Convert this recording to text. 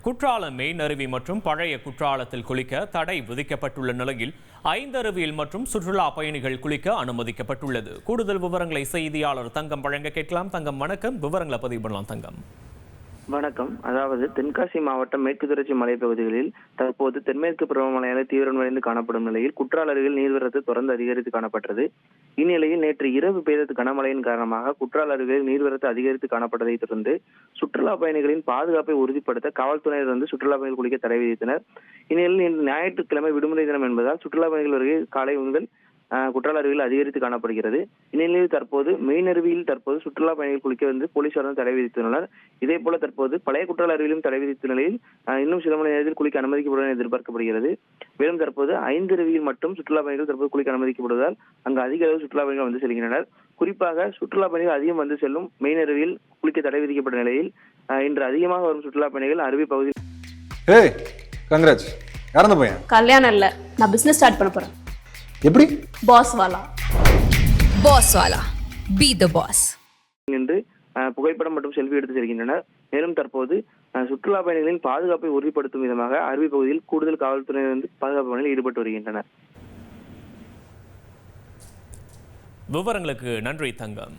Courtallam main மற்றும் பழைய குற்றாலத்தில் குளிக்க தடை விதிக்கப்பட்டுள்ள நிலையில் 5 அருவியில் மற்றும் சுற்றுலா பயணிகள் குளிக்க அனுமதிக்கப்பட்டுள்ளது. கூடுதல் விவரங்களை செய்தியாளர் தங்கம் வழங்க கேட்கலாம். தங்கம் வணக்கம், விவரங்களை பதிவு பண்ணலாம். தங்கம் வணக்கம். அதாவது தென்காசி மாவட்டம் மேற்கு தொடர்ச்சி மலைப்பகுதிகளில் தற்போது தென்மேற்கு பருவமழையால் தீவிரமடைந்து காணப்படும் நிலையில் குற்றால அருவியில் நீர்வரத்து தொடர்ந்து அதிகரித்து காணப்பட்டது. இந்நிலையில் நேற்று இரவு பெய்த கனமழையின் காரணமாக குற்றால அருவியில் நீர்வரத்து அதிகரித்து காணப்பட்டதை தொடர்ந்து சுற்றுலா பயணிகளின் பாதுகாப்பை உறுதிப்படுத்த காவல்துறையினர் சுற்றுலா பயணிகள் குளிக்க தடை விதித்தனர். இந்நிலையில் இன்று ஞாயிற்றுக்கிழமை விடுமுறை தினம் என்பதால் சுற்றுலா பயணிகள் வருகை காலை முதல் குற்றால அருவியில் அதிகரித்து காணப்படுகிறது. இந்நிலையில் தற்போது மெயின் அருவியில் தற்போது சுற்றுலா பயணிகள் குளிக்க போலீசார் தடை விதித்துள்ளனர். இதே போல தற்போது பழைய குற்றால அருவியிலும் தடை விதித்த நிலையில் இன்னும் சில மணி நேரத்தில் குளிக்க அனுமதிக்கப்படும் என எதிர்பார்க்கப்படுகிறது. மேலும் தற்போது 5 அருவியில் மட்டும் சுற்றுலா பயணிகள் தற்போது குளிக்க அனுமதிக்கப்படுவதால் அங்கு அதிக அளவு சுற்றுலா பயணிகள் வந்து செல்கின்றனர். குறிப்பாக சுற்றுலா பயணிகள் அதிகம் வந்து செல்லும் மெயின் அருவியில் குளிக்க தடை விதிக்கப்பட்ட நிலையில் இன்று அதிகமாக வரும் சுற்றுலா பயணிகள் அருவி பகுதியில் கல்யாணம் இல்ல, நான் பிசினஸ் ஸ்டார்ட் பண்ண போறேன். எப்படி? பாஸ் வாலா பி தி பாஸ் என்று புகைப்படம் மற்றும் செல்ஃபி எடுத்து செல்கின்றனர். மேலும் தற்போது சுற்றுலா பயணிகளின் பாதுகாப்பை உறுதிப்படுத்தும் விதமாக அருவி பகுதியில் கூடுதல் காவல்துறையினர் பாதுகாப்பு பணியில் ஈடுபட்டு வருகின்றனர். விவரங்களுக்கு நன்றி தங்கம்.